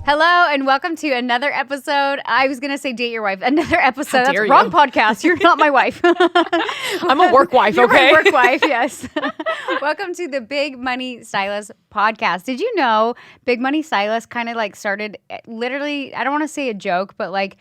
Hello and welcome to another episode. I was going to say date your wife. Another episode. That's you. wrong podcast. You're not my wife. I'm a work wife, You're okay? my work wife, yes. Welcome to the Big Money Stylist podcast. Did you know Big Money Stylist kind of like started literally, I don't want to say a joke, but like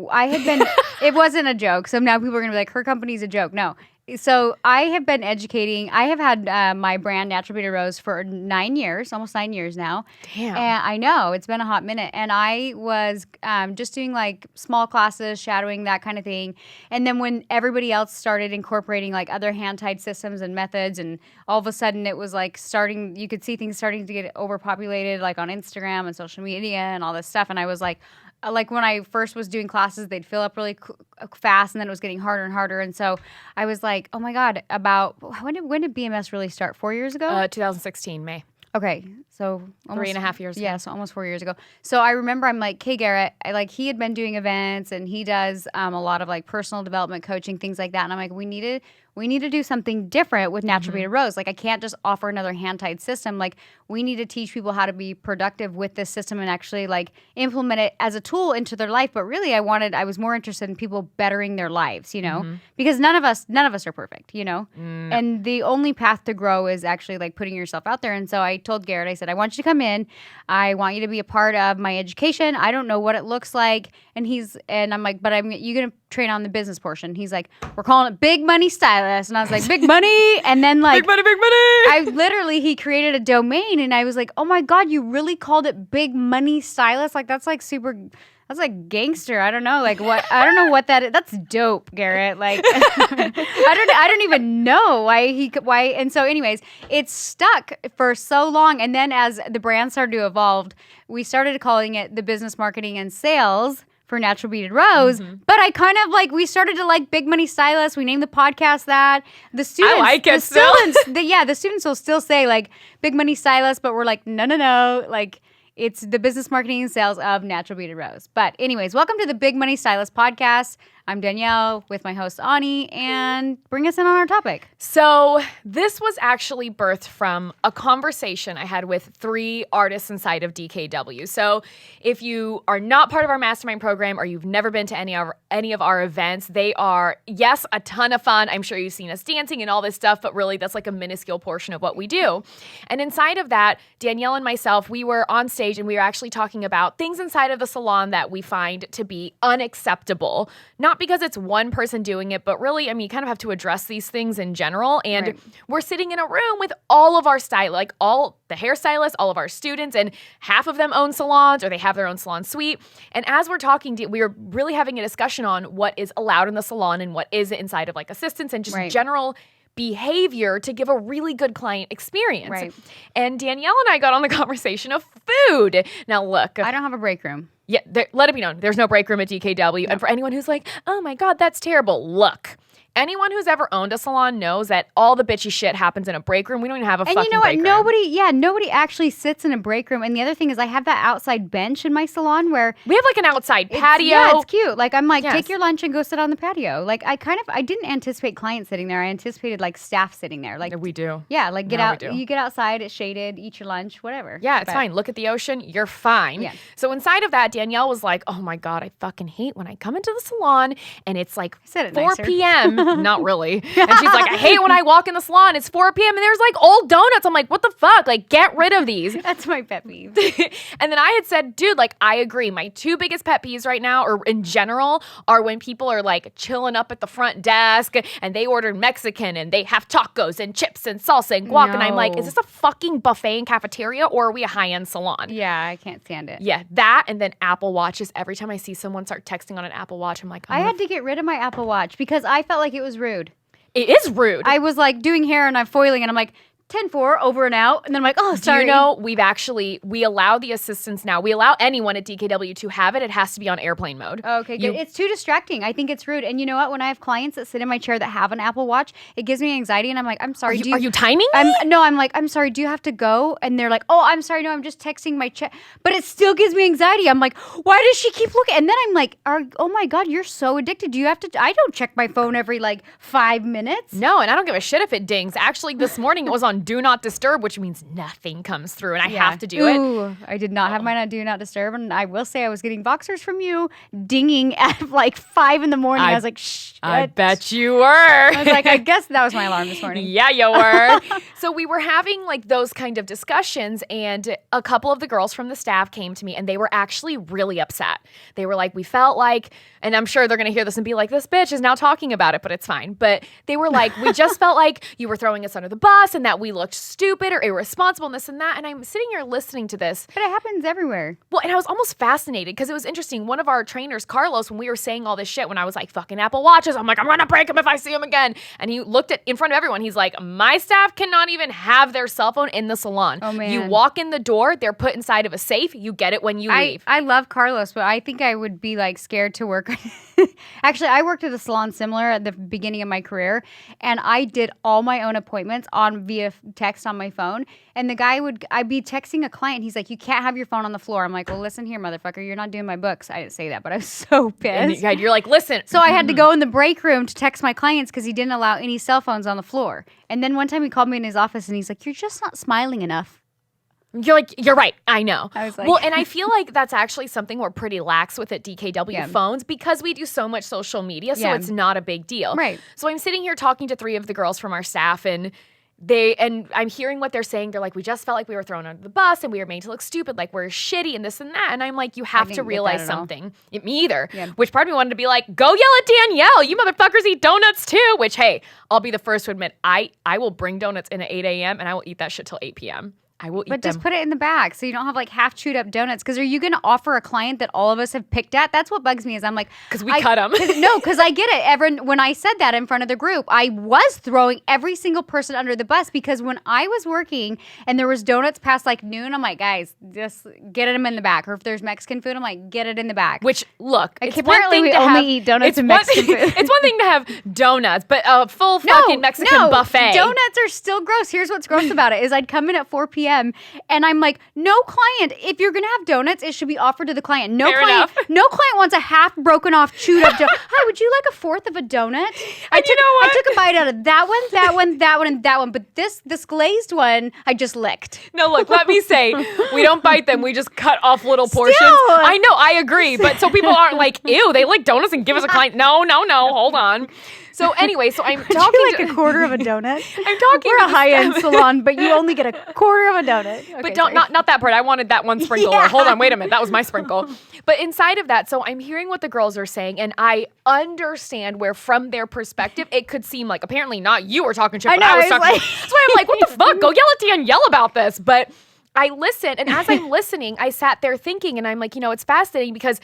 I had been, it wasn't a joke. So now people are going to be like, her company's a joke. No. So I have been educating. I have had my brand Natural Beauty Rose for 9 years, almost 9 years now. Damn. And I know it's been a hot minute. And I was just doing like small classes, shadowing, that kind of thing. And then when everybody else started incorporating like other hand-tied systems and methods, and all of a sudden it was like starting, you could see things starting to get overpopulated, like on Instagram and social media and all this stuff. And I was like when I first was doing classes, they'd fill up really fast, and then it was getting harder and harder. And so I was like, oh my God, when did BMS really start? 4 years ago? 2016, May. Okay, so almost 3.5 years ago. Yeah, so almost 4 years ago. So I remember I'm like, okay, Garrett, he had been doing events, and he does a lot of like personal development coaching, things like that. And I'm like, we need to do something different with Natural Beauty Rose. Like, I can't just offer another hand-tied system. Like, we need to teach people how to be productive with this system and actually like implement it as a tool into their life. But really, I was more interested in people bettering their lives, you know, because none of us are perfect, you know, and the only path to grow is actually like putting yourself out there. And so I told Garrett, I said, I want you to come in. I want you to be a part of my education. I don't know what it looks like. And I'm like, but you're going to train on the business portion. He's like, we're calling it Big Money Stylist. And I was like, big money. And then like, Big money. he created a domain, and I was like, oh my God, you really called it Big Money Stylist? Like, that's like gangster. I don't know. Like what, I don't know what that is. That's dope, Garrett. Like, I don't even know why. And so anyways, it stuck for so long. And then as the brand started to evolve, we started calling it the business marketing and sales for Natural Beauty Rose, but I kind of like, we started to like Big Money Stylist. We named the podcast that. The students, I like it the still. students, the students will still say like Big Money Stylist, but we're like, no, like it's the business marketing and sales of Natural Beauty Rose. But anyways, welcome to the Big Money Stylist podcast. I'm Danielle with my host Ani, and bring us in on our topic. So this was actually birthed from a conversation I had with 3 artists inside of DKW. So if you are not part of our mastermind program or you've never been to any of our events, they are, yes, a ton of fun. I'm sure you've seen us dancing and all this stuff, but really that's like a minuscule portion of what we do. And inside of that, Danielle and myself, we were on stage and we were actually talking about things inside of the salon that we find to be unacceptable. Not because it's one person doing it, but really, I mean, you kind of have to address these things in general. And we're sitting in a room with all of our like all the hairstylists, all of our students, and half of them own salons or they have their own salon suite. And as we're talking, we were really having a discussion on what is allowed in the salon and what is inside of like assistants and just general behavior to give a really good client experience. Right. And Danielle and I got on the conversation of food. Now, look. I don't have a break room. Yeah, let it be known. There's no break room at DKW. No. And for anyone who's like, oh my God, that's terrible. Look, anyone who's ever owned a salon knows that all the bitchy shit happens in a break room. We don't even have a fucking break room. And you know what? Nobody actually sits in a break room. And the other thing is I have that outside bench in my salon where we have like an outside patio. Yeah, it's cute. Like I'm like, take your lunch and go sit on the patio. Like I didn't anticipate clients sitting there. I anticipated like staff sitting there. Like we do. Yeah, like you get outside, it's shaded, eat your lunch, whatever. Yeah, it's fine. Look at the ocean, you're fine. Yeah. So inside of that, Danielle was like, oh my God, I fucking hate when I come into the salon and it's like 4 p.m. Not really. And she's like, I hate when I walk in the salon. It's 4 p.m. and there's like old donuts. I'm like, what the fuck? Like, get rid of these. That's my pet peeve. And then I had said, dude, like, I agree. My 2 biggest pet peeves right now, or in general, are when people are like chilling up at the front desk and they ordered Mexican and they have tacos and chips and salsa and guac. No. And I'm like, is this a fucking buffet and cafeteria or are we a high-end salon? Yeah, I can't stand it. Yeah, that and then Apple Watches. Every time I see someone start texting on an Apple Watch, I'm like, I had to get rid of my Apple Watch because I felt like it was rude. It is rude. I was like doing hair and I'm foiling and I'm like, 10-4, over and out. And then I'm like, oh, sorry. Do you know, we allow the assistants now. We allow anyone at DKW to have it. It has to be on airplane mode. Okay, good. It's too distracting. I think it's rude. And you know what? When I have clients that sit in my chair that have an Apple Watch, it gives me anxiety. And I'm like, I'm sorry. Are you timing me? I'm like, I'm sorry. Do you have to go? And they're like, oh, I'm sorry. No, I'm just texting my chat. But it still gives me anxiety. I'm like, why does she keep looking? And then I'm like, oh my God, you're so addicted. Do you have to? I don't check my phone every like 5 minutes. No, and I don't give a shit if it dings. Actually, this morning it was on on do not disturb, which means nothing comes through and I have to do it. I did not have mine on do not disturb. And I will say I was getting Voxers from you dinging at like 5 in the morning. I was like, shh. I bet you were. I was like, I guess that was my alarm this morning. Yeah, you were. So we were having like those kind of discussions, and a couple of the girls from the staff came to me and they were actually really upset. They were like, we felt like, and I'm sure they're going to hear this and be like, this bitch is now talking about it, but it's fine. But they were like, we just felt like you were throwing us under the bus and that we looked stupid or irresponsible and this and that. And I'm sitting here listening to this. But it happens everywhere. Well, and I was almost fascinated because it was interesting. One of our trainers, Carlos, when we were saying all this shit, when I was like, fucking Apple Watches, I'm like, I'm going to break them if I see them again. And he looked at in front of everyone. He's like, my staff cannot even have their cell phone in the salon. Oh, man. You walk in the door, they're put inside of a safe. You get it when you leave. I love Carlos, but I think I would be like scared to work. Actually, I worked at a salon similar at the beginning of my career, and I did all my own appointments via text on my phone. And the guy I'd be texting a client. He's like, you can't have your phone on the floor. I'm like, well, listen here, motherfucker. You're not doing my books. I didn't say that, but I was so pissed. And you're like, listen. So I had to go in the break room to text my clients because he didn't allow any cell phones on the floor. And then one time he called me in his office and he's like, you're just not smiling enough. You're like, you're right. I know. I was like, well, and I feel like that's actually something we're pretty lax with at DKW phones because we do so much social media. So it's not a big deal. Right. So I'm sitting here talking to 3 of the girls from our staff, and I'm hearing what they're saying. They're like, we just felt like we were thrown under the bus and we were made to look stupid, like we're shitty and this and that. And I'm like, you have to realize something. Me either. Yeah. Which part of me wanted to be like, go yell at Danielle. You motherfuckers eat donuts too. Which, hey, I'll be the first to admit, I will bring donuts in at 8 a.m. and I will eat that shit till 8 p.m. I will eat them. But just put it in the bag so you don't have like half chewed up donuts. Because are you going to offer a client that all of us have picked at? That's what bugs me is I'm like. Because we cut them. No, because I get it. When I said that in front of the group, I was throwing every single person under the bus because when I was working and there was donuts past like noon, I'm like, guys, just get them in the back. Or if there's Mexican food, I'm like, get it in the back. Which, look, it's apparently we only eat donuts and Mexican food. It's one thing to have donuts, but a full fucking Mexican buffet. Donuts are still gross. Here's what's gross about it is I'd come in at 4 p.m. and I'm like, no client, if you're going to have donuts, it should be offered to the client. No client wants a half broken off, chewed up donut. Hi, would you like a fourth of a donut? You know what? I took a bite out of that one, that one, that one, and that one. But this glazed one, I just licked. No, look, let me say, we don't bite them. We just cut off little portions. Still. I know, I agree. But so people aren't like, ew, they like donuts and give us a client. No, hold on. So anyway, so I'm talking Would you like a quarter of a donut? I'm talking We're a high-end salon, but you only get a quarter of a donut. Okay, but don't not that part. I wanted that one sprinkle. Yeah. Or hold on, wait a minute. That was my sprinkle. But inside of that, so I'm hearing what the girls are saying, and I understand where from their perspective, it could seem like apparently not you were talking shit, but I was talking shit. That's why I'm like, what the fuck? Go yell at Danielle about this. But I listened, and as I'm listening, I sat there thinking, and I'm like, it's fascinating because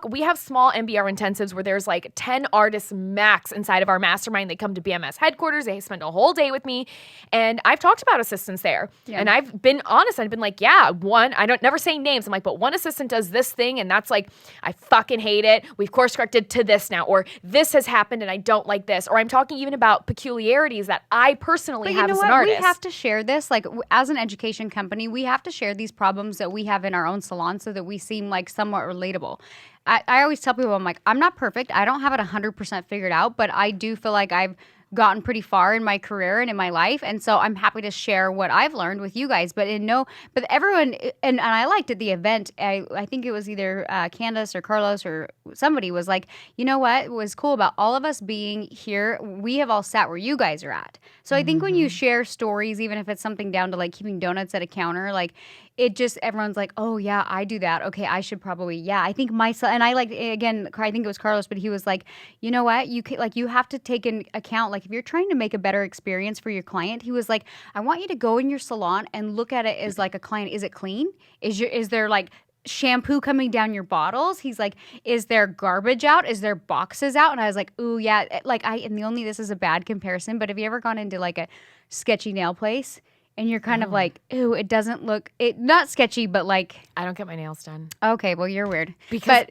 we have small MBR intensives where there's like 10 artists max inside of our mastermind. They come to BMS headquarters, they spend a whole day with me, and I've talked about assistants there. Yeah. And I've been honest, I've been like, never saying names. I'm like, but one assistant does this thing, and that's like, I fucking hate it. We've course corrected to this now, or this has happened and I don't like this. Or I'm talking even about peculiarities that I personally have as an artist. We have to share this, like as an education company, we have to share these problems that we have in our own salon so that we seem like somewhat relatable. I always tell people, I'm like, I'm not perfect. I don't have it 100% figured out, but I do feel like I've gotten pretty far in my career and in my life. And so I'm happy to share what I've learned with you guys. But everyone, and I liked at the event, I think it was either Candace or Carlos or somebody was like, you know what was cool about all of us being here? We have all sat where you guys are at. So I think when you share stories, even if it's something down to like keeping donuts at a counter, like it just, everyone's like, oh yeah, I do that. Okay, I should probably, I think myself, and I like, again, I think it was Carlos, but he was like, you know what, you have to take into account, like if you're trying to make a better experience for your client, he was like, I want you to go in your salon and look at it as like a client. Is it clean? Is there like shampoo coming down your bottles? He's like, is there garbage out? Is there boxes out? And I was like, ooh, yeah. Like this is a bad comparison, but have you ever gone into like a sketchy nail place? And you're kind of like, ooh, it doesn't look, not sketchy, but like. I don't get my nails done. Okay, well, you're weird. Because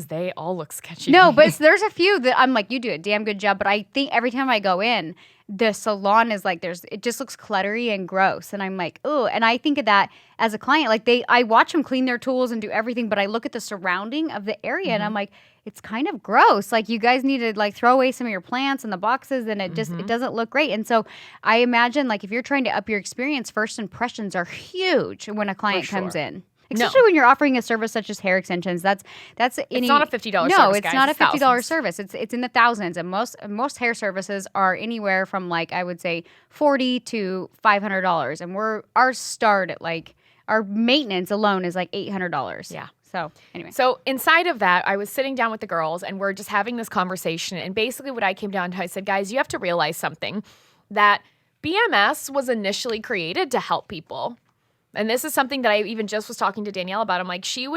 they all look sketchy. No, but there's a few that I'm like, you do a damn good job. But I think every time I go in, the salon is like it just looks cluttery and gross, and I'm like, oh. And I think of that as a client, like I watch them clean their tools and do everything, but I look at the surrounding of the area and I'm like, it's kind of gross. Like, you guys need to like throw away some of your plants and the boxes, and it doesn't look great. And so I imagine, like, if you're trying to up your experience, first impressions are huge when a client comes in. Especially when you're offering a service such as hair extensions. It's not a $50 service. No, it's not a $50 service. It's in the thousands, and most hair services are anywhere from, like, I would say $40 to $500, and our start at, like, our maintenance alone is like $800. Yeah. So anyway. So inside of that, I was sitting down with the girls and we're just having this conversation. And basically what I came down to, I said, guys, you have to realize something, that BMS was initially created to help people. And this is something that I even just was talking to Danielle about. I'm like, she's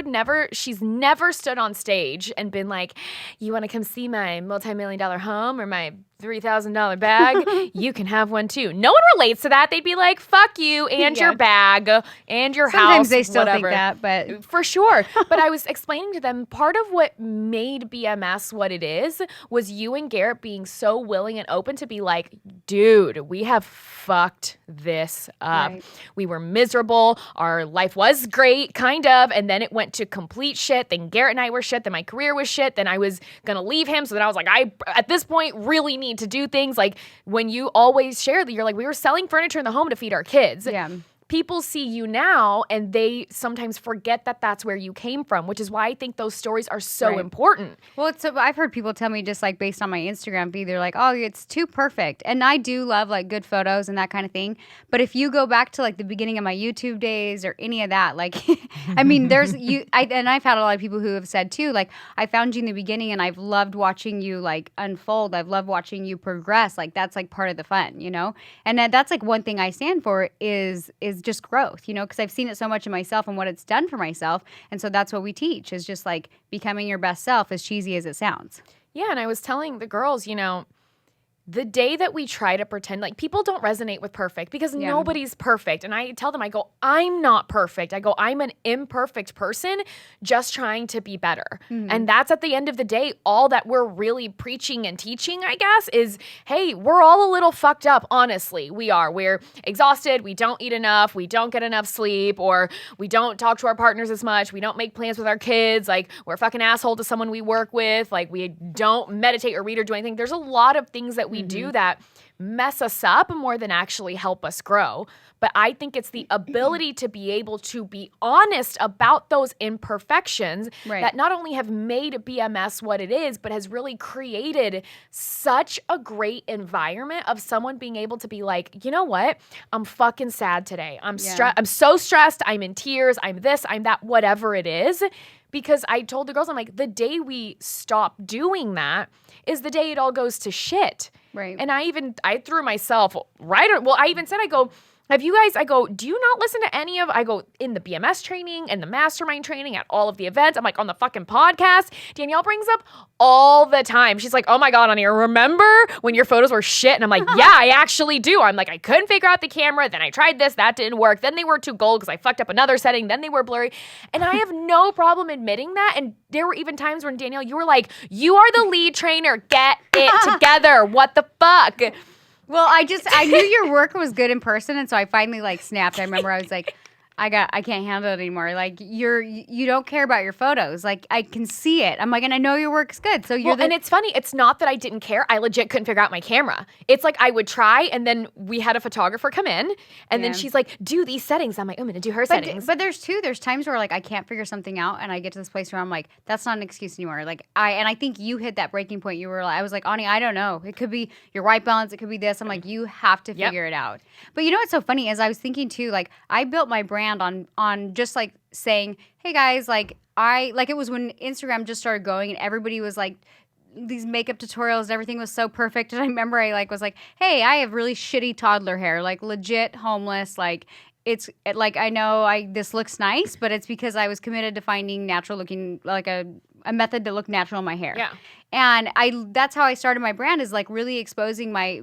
never stood on stage and been like, you want to come see my multi-million-dollar home or my $3,000 bag? You can have one too. No one relates to that. They'd be like, fuck you and your bag and your house. Sometimes they still whatever. think that, but for sure. But I was explaining to them, part of what made BMS what it is was you and Garrett being so willing and open to be like, dude, we have fucked this up. Right. We were miserable. Our life was great, kind of, and then it went to complete shit. Then Garrett and I were shit. Then my career was shit. Then I was gonna leave him. So then I was like, I at this point really need to do things. Like, when you always share that you're like, we were selling furniture in the home to feed our kids. yeah. People see you now and they sometimes forget that that's where you came from, which is why I think those stories are so important. Well, I've heard people tell me, just like based on my Instagram feed, they're like, oh, it's too perfect. And I do love like good photos and that kind of thing. But if you go back to like the beginning of my YouTube days or any of that, like, I mean, and I've had a lot of people who have said too, like, I found you in the beginning and I've loved watching you like unfold. I've loved watching you progress. Like, that's like part of the fun, you know? And that's like one thing I stand for is just growth, you know, because I've seen it so much in myself and what it's done for myself. And so that's what we teach, is just like becoming your best self, as cheesy as it sounds. Yeah. And I was telling the girls, you know, the day that we try to pretend, like, people don't resonate with perfect because nobody's perfect. And I tell them, I go, I'm not perfect. I go, I'm an imperfect person just trying to be better. And that's, at the end of the day, all that we're really preaching and teaching, I guess, is, hey, we're all a little fucked up. Honestly, we are. We're exhausted. We don't eat enough. We don't get enough sleep, or we don't talk to our partners as much. We don't make plans with our kids. Like, we're a fucking asshole to someone we work with. Like, we don't meditate or read or do anything. There's a lot of things that we do that mess us up more than actually help us grow. But I think it's the ability to be able to be honest about those imperfections that not only have made BMS what it is, but has really created such a great environment of someone being able to be like, you know what? I'm fucking sad today. I'm so stressed. I'm in tears. I'm this, I'm that, whatever it is. Because I told the girls, I'm like, the day we stop doing that is the day it all goes to shit. Right. And I threw myself I even said, I go, have you guys, I go, do you not listen to any of, I go, in the BMS training and the mastermind training, at all of the events, I'm like, on the fucking podcast, Danielle brings up all the time. She's like, oh my God, Anya, remember when your photos were shit? And I'm like, yeah, I actually do. I'm like, I couldn't figure out the camera. Then I tried this, that didn't work. Then they were too gold because I fucked up another setting. Then they were blurry. And I have no problem admitting that. And there were even times when, Danielle, you were like, you are the lead trainer. Get it together. What the fuck? Well, I knew your work was good in person, and so I finally like snapped. I remember I was like, I can't handle it anymore. Like, you don't care about your photos. Like, I can see it. I'm like, and I know your work's good. So and it's funny. It's not that I didn't care. I legit couldn't figure out my camera. It's like I would try, and then we had a photographer come in, and then she's like, do these settings. I'm like, I'm going to do her settings. But there's times where like I can't figure something out, and I get to this place where I'm like, that's not an excuse anymore. Like, I think you hit that breaking point. I was like, Ani, I don't know. It could be your white balance. It could be this. I'm like, you have to figure it out. But you know what's so funny is I was thinking too, like, I built my brand on just like saying, hey guys, like it was when Instagram just started going and everybody was like, these makeup tutorials and everything was so perfect. And I remember I like was like, hey, I have really shitty toddler hair, like legit homeless, like it's like, I know this looks nice, but it's because I was committed to finding natural looking, like a method to look natural in my hair. Yeah. And that's how I started my brand, is like really exposing my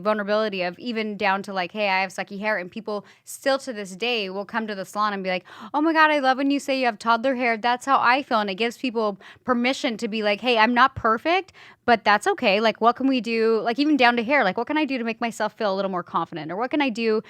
vulnerability of even down to like, hey, I have sucky hair. And people still to this day will come to the salon and be like, oh my God, I love when you say you have toddler hair. That's how I feel. And it gives people permission to be like, hey, I'm not perfect, but that's okay. Like, what can we do? Like, even down to hair, like, what can I do to make myself feel a little more confident? Or what can I do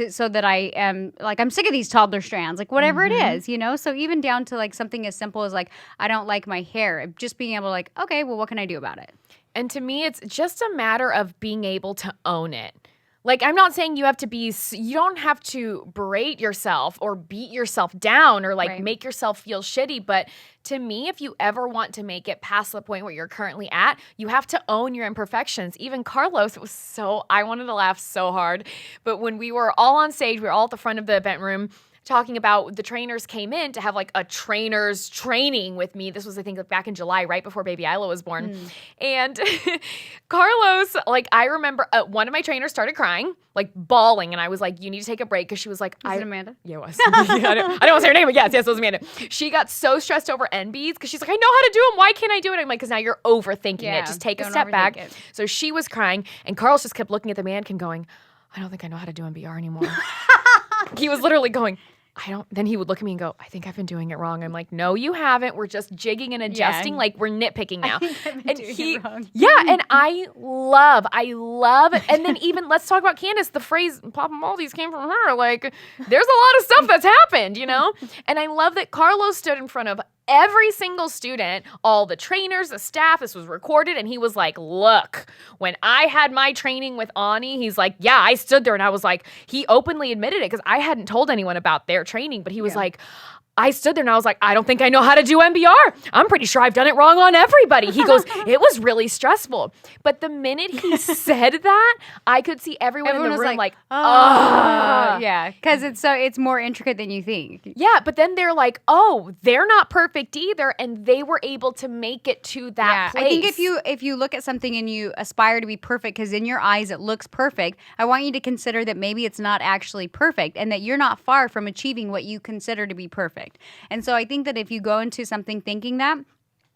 so that I am, like, I'm sick of these toddler strands, like, whatever it is, you know? So even down to like something as simple as like, I don't like my hair, just being able to like, okay, well, what can I do about it? And to me, it's just a matter of being able to own it. Like, I'm not saying you don't have to berate yourself or beat yourself down or like make yourself feel shitty. But to me, if you ever want to make it past the point where you're currently at, you have to own your imperfections. Even Carlos, I wanted to laugh so hard. But when we were all on stage, we were all at the front of the event room, talking about the trainers came in to have like a trainer's training with me. This was, I think, like back in July, right before baby Isla was born. And Carlos, like, I remember one of my trainers started crying, like bawling. And I was like, you need to take a break. Cause she was like, Is it Amanda? Yeah, it was. I don't want to say her name, but yes, it was Amanda. She got so stressed over NBs because she's like, I know how to do them. Why can't I do it? I'm like, because now you're overthinking it. Just take a step back. So she was crying. And Carlos just kept looking at the mannequin going, I don't think I know how to do MBR anymore. He was literally going, then he would look at me and go, I think I've been doing it wrong. I'm like, no, you haven't. We're just jigging and adjusting. Like, we're nitpicking now. I think I've been doing it wrong. Yeah, and I love it. And then even, let's talk about Candace. The phrase, Papa Maldi's came from her. Like, there's a lot of stuff that's happened, you know? And I love that Carlos stood in front of every single student, all the trainers, the staff. This was recorded, and he was like, look, when I had my training with Ani, he's like, yeah, I stood there, and I was like, he openly admitted it because I hadn't told anyone about their training, but he was like, I stood there and I was like, I don't think I know how to do MBR. I'm pretty sure I've done it wrong on everybody. He goes, it was really stressful. But the minute he said that, I could see everyone in the room like, oh. Yeah, because it's more intricate than you think. Yeah, but then they're like, oh, they're not perfect either. And they were able to make it to that place. I think if you look at something and you aspire to be perfect, because in your eyes it looks perfect, I want you to consider that maybe it's not actually perfect and that you're not far from achieving what you consider to be perfect. And so I think that if you go into something thinking that,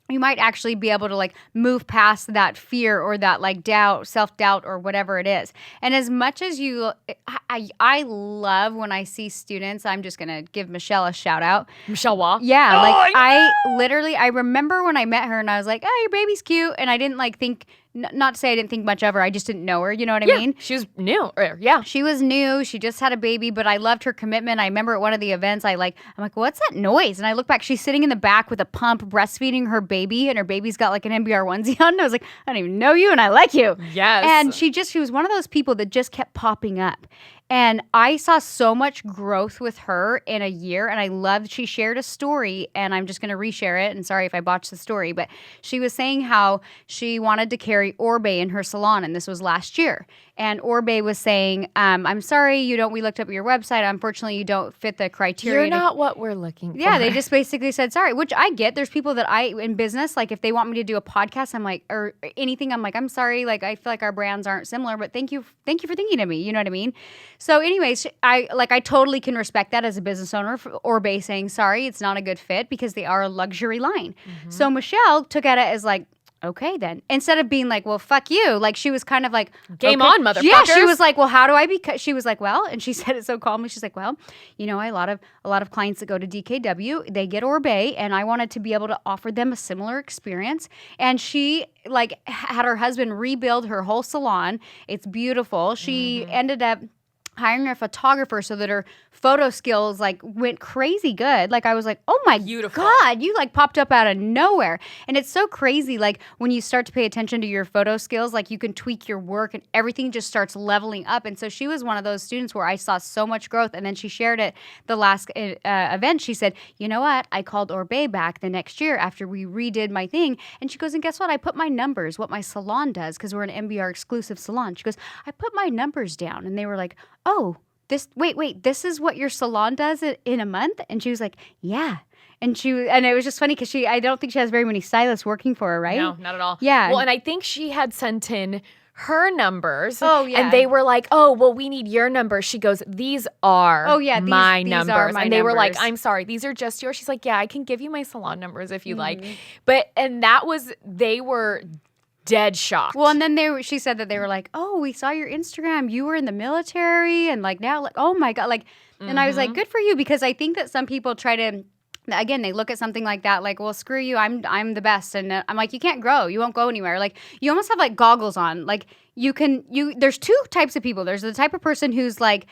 you might actually be able to like move past that fear or that like doubt, self-doubt or whatever it is. And as much as I love when I see students, I'm just going to give Michelle a shout out. Michelle Waugh? Yeah. I remember when I met her and I was like, oh, your baby's cute. And I didn't like think, not to say I didn't think much of her. I just didn't know her. You know what I mean? She was new. Yeah. She was new. She just had a baby, but I loved her commitment. I remember at one of the events, I'm like, what's that noise? And I look back, she's sitting in the back with a pump breastfeeding her baby, and her baby's got like an MBR onesie on. And I was like, I don't even know you, and I like you. Yes. And she was one of those people that just kept popping up. And I saw so much growth with her in a year, and I loved, she shared a story, and I'm just going to reshare it, and sorry if I botched the story, but she was saying how she wanted to carry Orbe in her salon, and this was last year. And Orbe was saying, I'm sorry, we looked up your website, unfortunately you don't fit the criteria. You're not what we're looking for. Yeah, they just basically said sorry, which I get. There's people that in business, like if they want me to do a podcast, I'm like, or anything, I'm like, I'm sorry, like I feel like our brands aren't similar, but thank you for thinking of me, you know what I mean? So anyways, I totally can respect that as a business owner, Orbe saying sorry, it's not a good fit because they are a luxury line. Mm-hmm. So Michelle took at it as like, okay then. Instead of being like, well, fuck you. Like she was kind of like, game on, motherfuckers. Yeah, she was like, well, how do I she was like, well, and she said it so calmly. She's like, well, a lot of clients that go to DKW, they get Orbe, and I wanted to be able to offer them a similar experience. And she like had her husband rebuild her whole salon. It's beautiful. She ended up hiring a photographer so that her photo skills like went crazy good. Like I was like, oh my God, you like popped up out of nowhere. And it's so crazy. Like when you start to pay attention to your photo skills, like you can tweak your work and everything just starts leveling up. And so she was one of those students where I saw so much growth. And then she shared it the last event. She said, you know what? I called Orbe back the next year after we redid my thing. And she goes, and guess what? I put my numbers, what my salon does, because we're an MBR exclusive salon. She goes, I put my numbers down. And they were like, oh, wait, this is what your salon does in a month? And she was like, yeah. And it was just funny because I don't think she has very many stylists working for her, right? No, not at all. Yeah. Well, and I think she had sent in her numbers. Oh, yeah. And they were like, oh, well, we need your numbers. She goes, these are my these numbers. are my and they were like, numbers. I'm sorry, these are just yours. She's like, yeah, I can give you my salon numbers if you like. But, and that was, they were dead shocked. Well, and then she said that they were like, oh, we saw your Instagram. You were in the military. And like now, like, oh my God. Like, and I was like, good for you. Because I think that some people try to, again, they look at something like that, like, well, screw you. I'm the best. And I'm like, you can't grow. You won't go anywhere. Like, you almost have like goggles on. Like, there's two types of people. There's the type of person who's like,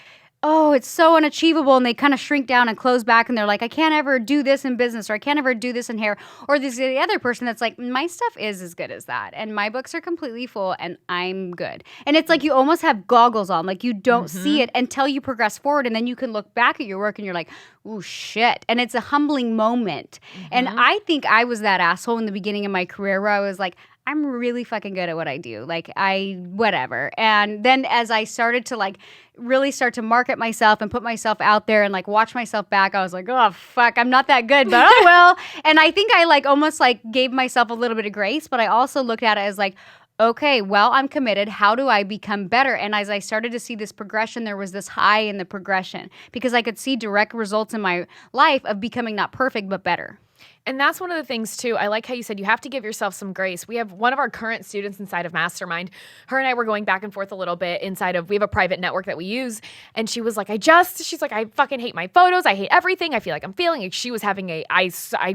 oh, it's so unachievable, and they kind of shrink down and close back, and they're like, I can't ever do this in business, or I can't ever do this in hair. Or there's the other person that's like, my stuff is as good as that, and my books are completely full, and I'm good. And it's like you almost have goggles on, like you don't see it until you progress forward, and then you can look back at your work, and you're like, ooh, shit. And it's a humbling moment. And I think I was that asshole in the beginning of my career where I was like, I'm really fucking good at what I do. Like, whatever. And then as I started to like really start to market myself and put myself out there and like watch myself back, I was like, oh, fuck, I'm not that good, but oh well. And I think I like almost like gave myself a little bit of grace, but I also looked at it as like, okay, well, I'm committed. How do I become better? And as I started to see this progression, there was this high in the progression because I could see direct results in my life of becoming not perfect, but better. And that's one of the things, too. I like how you said you have to give yourself some grace. We have one of our current students inside of Mastermind. Her and I were going back and forth a little bit we have a private network that we use. And she was like, she's like, I fucking hate my photos. I hate everything. I feel like I'm feeling like she was having I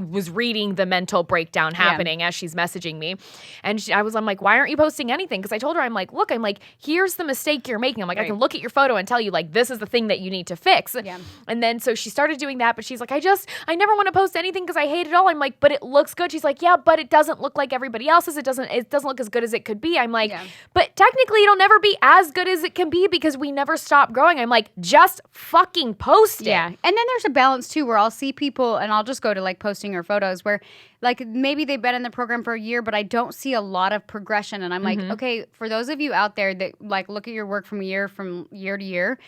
was reading the mental breakdown happening as she's messaging me. And I'm like, why aren't you posting anything? Because I told her, I'm like, look, here's the mistake you're making. I'm like, I can look at your photo and tell you, like, this is the thing that you need to fix. Yeah. And then so she started doing that, but she's like, I never want to post anything because I hate it all. I'm like, but it looks good. She's like, yeah, but it doesn't look like everybody else's. It doesn't look as good as it could be. I'm like, but technically it'll never be as good as it can be because we never stop growing. I'm like, just fucking post it. Yeah. And then there's a balance too where I'll see people and I'll just go to like posting her photos where like maybe they've been in the program for a year, but I don't see a lot of progression. And I'm like, okay, for those of you out there that like look at your work from year to year,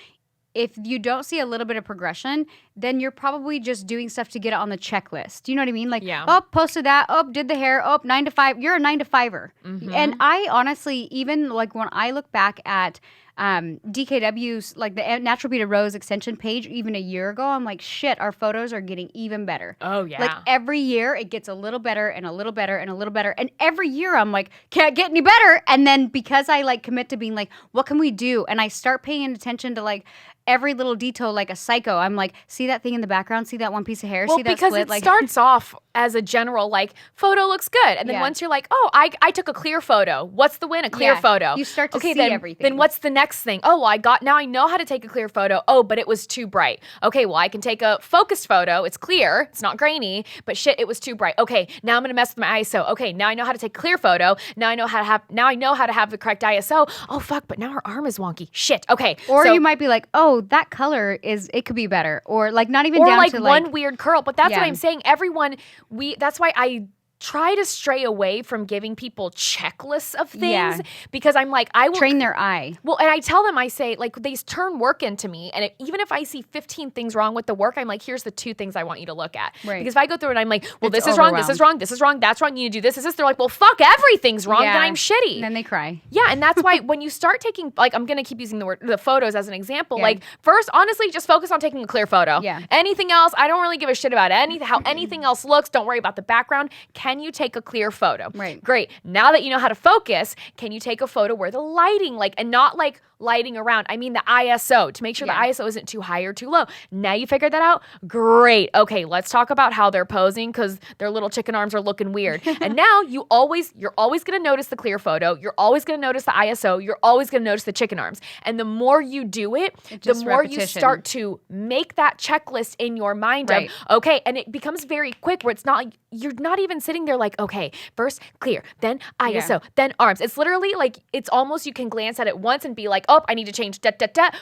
if you don't see a little bit of progression, then you're probably just doing stuff to get it on the checklist. Do you know what I mean? Like, oh, posted that. Oh, did the hair. Oh, 9 to 5. You're a 9 to 5er. And I honestly, even like when I look back at DKW's, like the Natural Beauty Rose extension page, even a year ago, I'm like, shit, our photos are getting even better. Oh, yeah. Like every year it gets a little better and a little better and a little better. And every year I'm like, can't get any better. And then because I like commit to being like, what can we do? And I start paying attention to like every little detail like a psycho. I'm like, see that thing in the background? See that one piece of hair? See that split? Because it starts off as a general, like, photo looks good. And then once you're like, oh, I took a clear photo. What's the win? A clear photo. You start to see everything. Then what's the next thing? Oh, well, now I know how to take a clear photo. Oh, but it was too bright. Okay, well, I can take a focused photo. It's clear. It's not grainy. But shit, it was too bright. Okay, now I'm going to mess with my ISO. Okay, now I know how to take a clear photo. Now I know how to have the correct ISO. Oh, fuck, but now her arm is wonky. Shit. Okay. Or you might be like, oh, that color it could be better. Or like not even down like to one weird curl. But that's what I'm saying. That's why I try to stray away from giving people checklists of things because I'm like, I will train their eye. Well, and I tell them, I say, like, they turn work into me. And even if I see 15 things wrong with the work, I'm like, here's the 2 things I want you to look at. Right. Because if I go through it, I'm like, well, this is wrong, this is wrong, this is wrong, that's wrong, you need to do this, is this. They're like, well, fuck, everything's wrong, then I'm shitty. And then they cry. Yeah, and that's why when you start taking, like, I'm going to keep using the photos as an example. Like, first, honestly, just focus on taking a clear photo. Yeah. Anything else, I don't really give a shit about how anything else looks. Don't worry about the background. Can you take a clear photo? Right. Great. Now that you know how to focus, can you take a photo where the lighting, like, and not like lighting around. I mean the ISO, to make sure the ISO isn't too high or too low. Now you figured that out? Great. Okay, let's talk about how they're posing because their little chicken arms are looking weird. And now you're always going to notice the clear photo. You're always going to notice the ISO. You're always going to notice the chicken arms. And the more you do it, the more you start to make that checklist in your mind of, okay, and it becomes very quick where it's not like, you're not even sitting there like, okay, first clear, then ISO, then arms. It's literally like, it's almost you can glance at it once and be like, oh, I need to change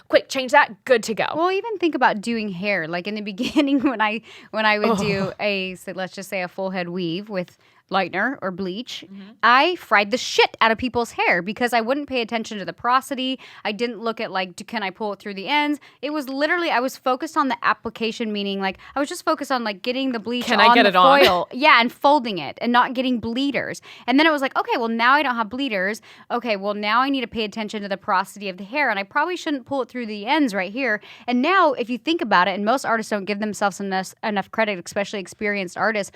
quick, change that, good to go. Well, even think about doing hair. Like in the beginning when I would do let's just say a full head weave with lightener or bleach, I fried the shit out of people's hair because I wouldn't pay attention to the porosity. I didn't look at like, can I pull it through the ends? It was literally, I was focused on the application, meaning like I was just focused on like getting the bleach on the foil. Yeah, and folding it and not getting bleeders. And then it was like, okay, well now I don't have bleeders. Okay, well now I need to pay attention to the porosity of the hair, and I probably shouldn't pull it through the ends right here. And now if you think about it, and most artists don't give themselves enough credit, especially experienced artists,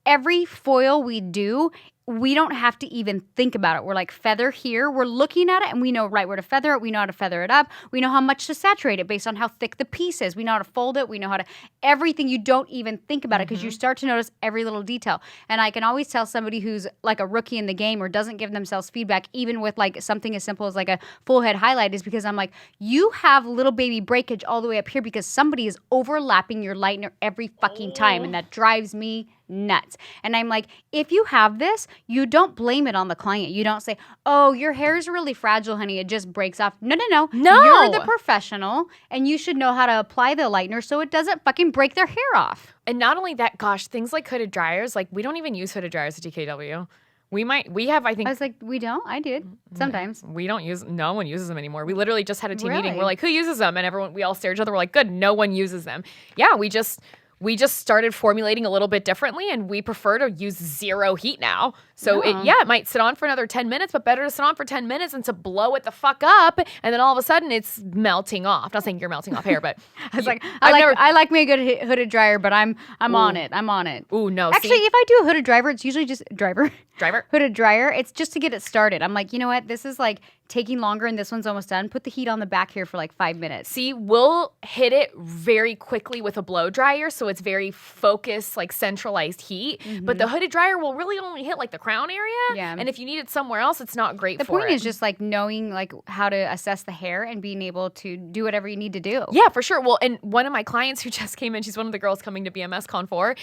every foil we do, we don't have to even think about it. We're like, feather here. We're looking at it and we know right where to feather it. We know how to feather it up. We know how much to saturate it based on how thick the piece is. We know how to fold it. We know how to, everything. You don't even think about it because you start to notice every little detail. And I can always tell somebody who's like a rookie in the game or doesn't give themselves feedback, even with like something as simple as like a full head highlight, is because I'm like, you have little baby breakage all the way up here because somebody is overlapping your lightener every fucking time. And that drives me nuts. And I'm like, if you have this, you don't blame it on the client. You don't say, oh, your hair is really fragile, honey. It just breaks off. No. You're the professional and you should know how to apply the lightener so it doesn't fucking break their hair off. And not only that, gosh, things like hooded dryers, like we don't even use hooded dryers at DKW. We have, I think. I was like, we don't? I did. Sometimes. No one uses them anymore. We literally just had a team meeting. We're like, who uses them? And we all stare at each other. We're like, good, no one uses them. Yeah, we just started formulating a little bit differently, and we prefer to use zero heat now. So it might sit on for another 10 minutes, but better to sit on for 10 minutes and to blow it the fuck up, and then all of a sudden it's melting off. Not saying you're melting off hair, but I was like, I like me a good hooded dryer, but I'm on it. I'm on it. Ooh, no. Actually, if I do a hooded dryer, it's usually just hooded dryer. It's just to get it started. I'm like, you know what? This is like taking longer, and this one's almost done. Put the heat on the back here for like 5 minutes. See, we'll hit it very quickly with a blow dryer, so it's very focused, like centralized heat. But the hooded dryer will really only hit like the crown area. Yeah. And if you need it somewhere else, it's not great for it. The point is just like knowing like how to assess the hair and being able to do whatever you need to do. Yeah, for sure. Well, and one of my clients who just came in, she's one of the girls coming to BMS Con 4.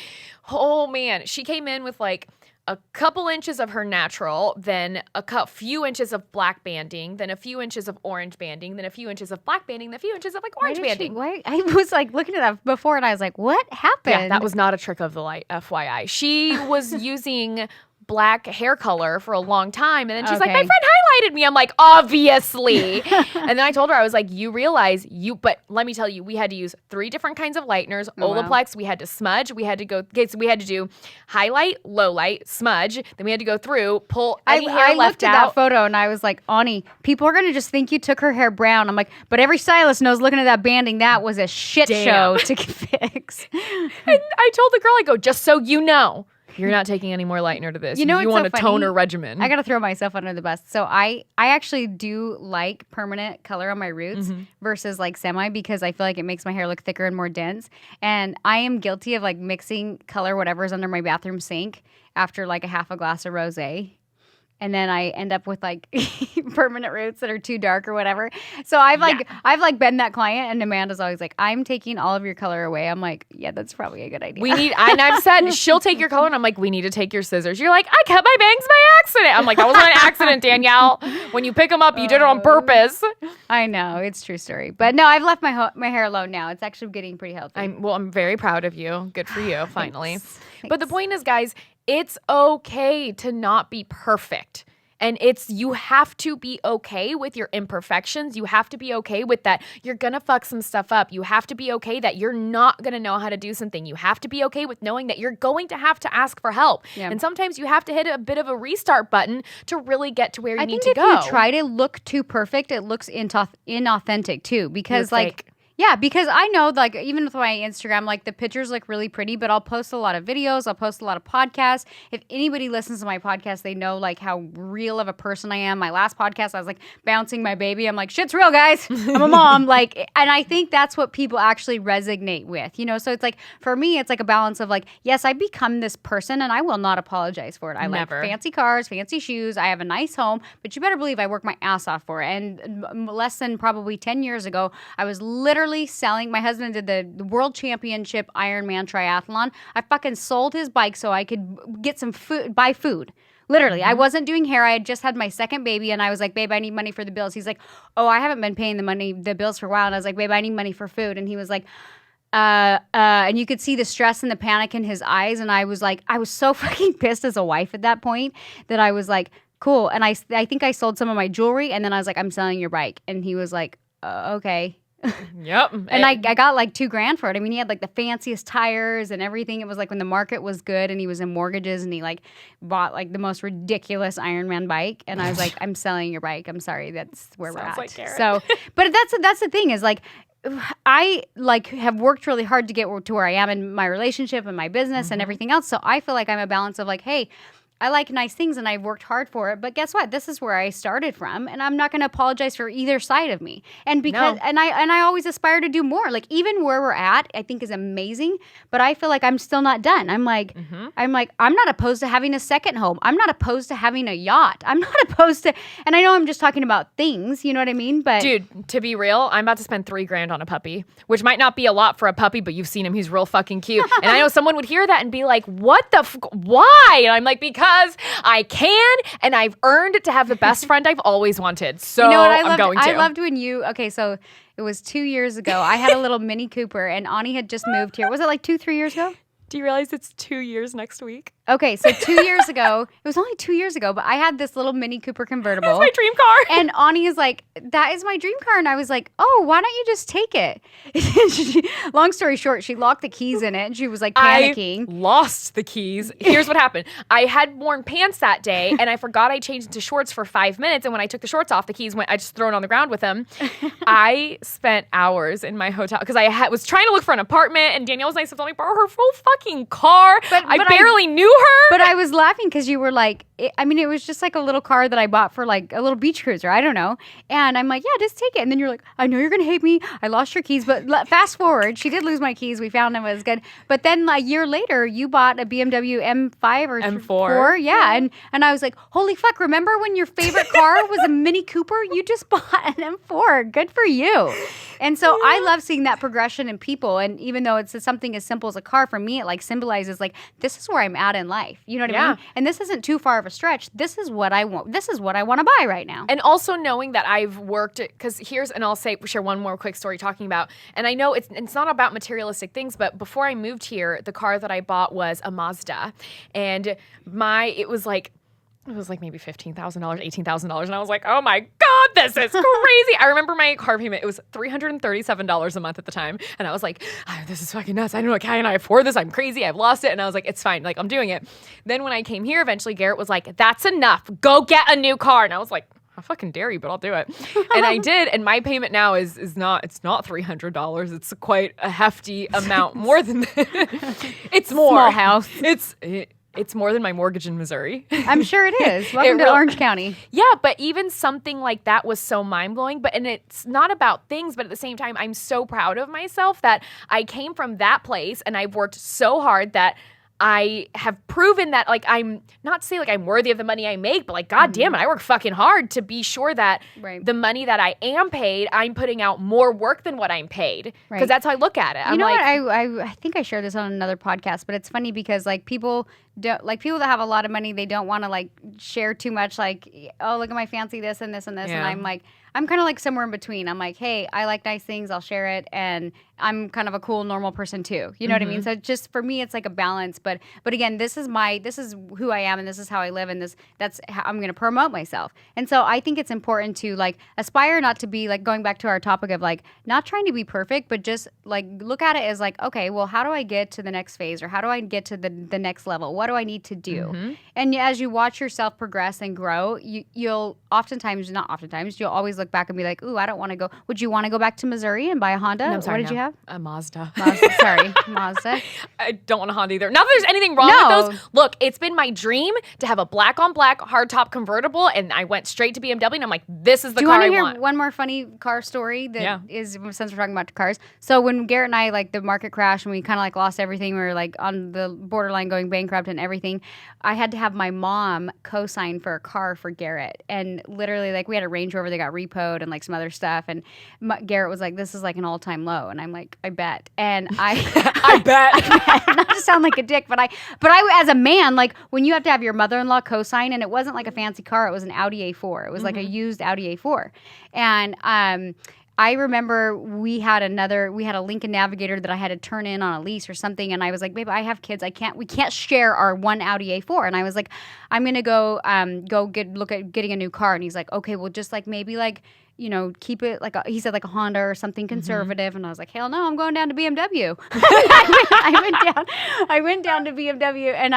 Oh man, she came in with like a couple inches of her natural, then a few inches of black banding, then a few inches of orange banding, then a few inches of black banding, then a few inches of like orange banding. I was like looking at that before and I was like, what happened? Yeah, that was not a trick of the light, FYI. She was using black hair color for a long time, and then she's like, my friend highlighted me. I'm like, obviously. And then I told her, I was like, you realize but let me tell you, we had to use 3 different kinds of lighteners. Olaplex, we had to smudge, we had to do highlight, low light, smudge, then we had to go through, pull any hair left out. I looked at that photo and I was like, Ani, people are gonna just think you took her hair brown. I'm like, but every stylist knows looking at that banding, that was a shit show to fix. And I told the girl, I go, just so you know, you're not taking any more lightener to this. You want a toner regimen. I got to throw myself under the bus. So I actually do like permanent color on my roots versus like semi, because I feel like it makes my hair look thicker and more dense. And I am guilty of like mixing color whatever's under my bathroom sink after like a half a glass of rosé. And then I end up with like permanent roots that are too dark or whatever. So I've been that client, and Amanda's always like, I'm taking all of your color away. I'm like, yeah, that's probably a good idea. And I've said, she'll take your color, and I'm like, we need to take your scissors. You're like, I cut my bangs by accident. I'm like, that wasn't an accident, Danielle. When you pick them up, you did it on purpose. I know, it's a true story. But no, I've left my hair alone now. It's actually getting pretty healthy. I'm very proud of you. Good for you, finally. Thanks. But the point is, guys, it's okay to not be perfect. And you have to be okay with your imperfections. You have to be okay with that you're going to fuck some stuff up. You have to be okay that you're not going to know how to do something. You have to be okay with knowing that you're going to have to ask for help. Yeah. And sometimes you have to hit a bit of a restart button to really get to where you need to go. I think if you try to look too perfect, it looks inauthentic too. Because like... Yeah, because I know, like, even with my Instagram, like, the pictures look really pretty, but I'll post a lot of videos. I'll post a lot of podcasts. If anybody listens to my podcast, they know, like, how real of a person I am. My last podcast, I was, like, bouncing my baby. I'm like, shit's real, guys. I'm a mom. Like, and I think that's what people actually resonate with, you know? So it's, like, for me, it's, like, a balance of, like, yes, I become this person, and I will not apologize for it. I like fancy cars, fancy shoes. I have a nice home, but you better believe I work my ass off for it. And less than probably 10 years ago, I was literally selling. My husband did the world championship Ironman triathlon. I fucking sold his bike so I could get some food, buy food. Literally, I wasn't doing hair. I had just had my second baby, and I was like, babe, I need money for the bills. He's like, oh, I haven't been paying the bills for a while. And I was like, babe, I need money for food. And he was like, and you could see the stress and the panic in his eyes. And I was so fucking pissed as a wife at that point that I was like, cool. And I think I sold some of my jewelry, and then I was like, I'm selling your bike. And he was like, okay. Yep. And I got like $2,000 for it. I mean, he had like the fanciest tires and everything. It was like when the market was good, and he was in mortgages, and he like bought like the most ridiculous Ironman bike. And I was like, I'm selling your bike. I'm sorry. That's where we're at. Like Garrett. So, but that's the thing is like, I like have worked really hard to get to where I am in my relationship and my business and everything else. So I feel like I'm a balance of like, hey, I like nice things and I've worked hard for it, but guess what? This is where I started from, and I'm not going to apologize for either side of me. And because and I always aspire to do more. Like even where we're at, I think is amazing, but I feel like I'm still not done. I'm like I'm not opposed to having a second home. I'm not opposed to having a yacht. I'm not opposed to, and I know I'm just talking about things, you know what I mean? But dude, to be real, I'm about to spend $3,000 on a puppy, which might not be a lot for a puppy, but you've seen him. He's real fucking cute. And I know someone would hear that and be like, what the why? And I'm like, because I can, and I've earned to have the best friend I've always wanted. So you know what I'm going to. I loved when so it was 2 years ago. I had a little Mini Cooper, and Ani had just moved here. Was it like 2-3 years ago? Do you realize it's 2 years next week? Okay, so 2 years ago, it was only 2 years ago, but I had this little Mini Cooper convertible. That's my dream car. And Ani is like, that is my dream car. And I was like, oh, why don't you just take it? Long story short, she locked the keys in it, and she was like panicking. I lost the keys. Here's what happened. I had worn pants that day, and I forgot I changed into shorts for 5 minutes. And when I took the shorts off, the keys went, I just threw it on the ground with them. I spent hours in my hotel because I was trying to look for an apartment, and Danielle was nice enough to let me borrow her full fucking car. But I barely knew her. But I was laughing because you were like, it was just like a little car that I bought for like a little beach cruiser. I don't know. And I'm like, yeah, just take it. And then you're like, I know you're going to hate me. I lost your keys. But fast forward, she did lose my keys. We found them. It was good. But then a year later, you bought a BMW M5 or M4. Yeah. And I was like, holy fuck. Remember when your favorite car was a Mini Cooper? You just bought an M4. Good for you. And so I love seeing that progression in people. And even though it's something as simple as a car, for me, it like symbolizes like, this is where I'm at in life. You know what I mean? And this isn't too far of a stretch. This is what I want. This is what I want to buy right now. And also knowing that I've worked, because I'll share one more quick story talking about, and I know it's not about materialistic things, but before I moved here, the car that I bought was a Mazda. And it was like maybe $15,000, $18,000. And I was like, oh my God, this is crazy. I remember my car payment, it was $337 a month at the time. And I was like, this is fucking nuts. I don't know, can I afford this? I'm crazy. I've lost it. And I was like, it's fine. Like, I'm doing it. Then when I came here, eventually Garrett was like, that's enough. Go get a new car. And I was like, I fucking dare you, but I'll do it. And I did. And my payment now it's not $300. It's quite a hefty amount more than that. It's more. Small house. It's more than my mortgage in Missouri. I'm sure it is. Welcome to Orange County. Yeah, but even something like that was so mind-blowing. And it's not about things, but at the same time, I'm so proud of myself that I came from that place and I've worked so hard that I have proven that, like, I'm not to say like I'm worthy of the money I make, but like, God damn it, I work fucking hard to be sure that the money that I am paid, I'm putting out more work than what I'm paid. Because that's how I look at it. You know what? I think I shared this on another podcast, but it's funny because like people that have a lot of money, they don't want to like share too much. Like, oh, look at my fancy this and this and this, and I'm like, I'm kind of like somewhere in between. I'm like, hey, I like nice things. I'll share it. And I'm kind of a cool, normal person too. You know what I mean? So just for me, it's like a balance. But again, this is who I am, and this is how I live, and that's how I'm going to promote myself. And so I think it's important to like aspire not to be like, going back to our topic of like not trying to be perfect, but just like look at it as like, okay, well, how do I get to the next phase, or how do I get to the next level? What do I need to do? And as you watch yourself progress and grow, you'll always look back and be like, ooh, I don't want to go. Would you want to go back to Missouri and buy a Honda? No, sorry, what did you have? A Mazda. Mazda. I don't want a Honda either. Not that there's anything wrong with those. Look, it's been my dream to have a black on black hardtop convertible, and I went straight to BMW, and I'm like, this is the car I want. Do you want to hear one more funny car story that is, since we're talking about cars? So when Garrett and I, like, the market crashed and we kind of like lost everything, we were like on the borderline going bankrupt and everything, I had to have my mom co-sign for a car for Garrett. And literally, like, we had a Range Rover that got repoed and like some other stuff, and Garrett was like, this is like an all-time low, and I'm like, I bet. And I bet. Not to sound like a dick, but I as a man, like, when you have to have your mother-in-law co-sign, and it wasn't like a fancy car, it was an Audi A4. It was like a used Audi A4. And I remember we had a Lincoln Navigator that I had to turn in on a lease or something, and I was like, babe, I have kids, we can't share our one Audi A4, and I was like, I'm gonna go look at getting a new car, and he's like, okay, well, just like maybe like, you know, keep it like he said like a Honda or something conservative, and I was like, hell no, I'm going down to BMW. I went down to BMW, and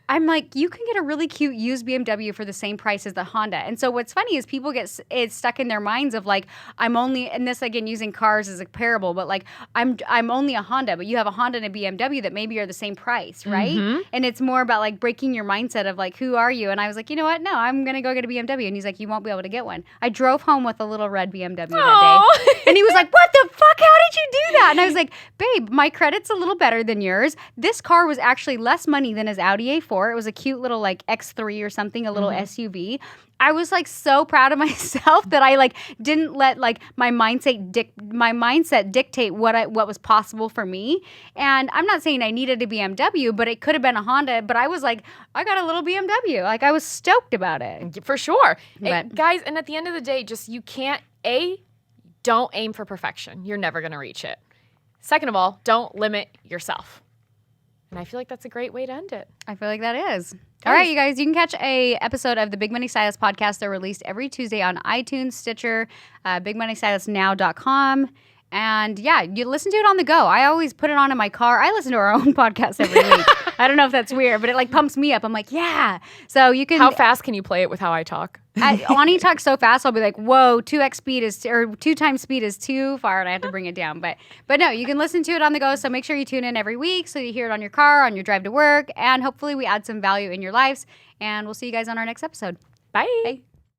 I'm like, you can get a really cute used BMW for the same price as the Honda. And so what's funny is people get it stuck in their minds of like, I'm only, and this again using cars as a parable, but like I'm only a Honda, but you have a Honda and a BMW that maybe are the same price, right? And it's more about like breaking your mindset of like, who are you? And I was like, you know what? No, I'm gonna go get a BMW. And he's like, you won't be able to get one. I drove home with a little red BMW that day, and he was like, what the fuck? How did you do that? And I was like, babe, my credit's a little better than yours. This car was actually less money than his Audi A4. It was a cute little like X3 or something, a little SUV. I was like so proud of myself that I like didn't let like my mindset dictate what was possible for me. And I'm not saying I needed a BMW, but it could have been a Honda. But I was like, I got a little BMW. Like I was stoked about it. For sure. Guys, and at the end of the day, just don't aim for perfection. You're never going to reach it. Second of all, don't limit yourself. And I feel like that's a great way to end it. I feel like that is. All right, you guys, you can catch a episode of the Big Money Stylist podcast. They're released every Tuesday on iTunes, Stitcher, bigmoneystylistnow.com. And yeah, you listen to it on the go. I always put it on in my car. I listen to our own podcast every week. I don't know if that's weird, but it like pumps me up. I'm like, yeah. So you can. How fast can you play it with how I talk? Ani talks so fast, I'll be like, whoa, 2 times speed is too far, and I have to bring it down. But no, you can listen to it on the go. So make sure you tune in every week so you hear it on your car, on your drive to work, and hopefully we add some value in your lives. And we'll see you guys on our next episode. Bye.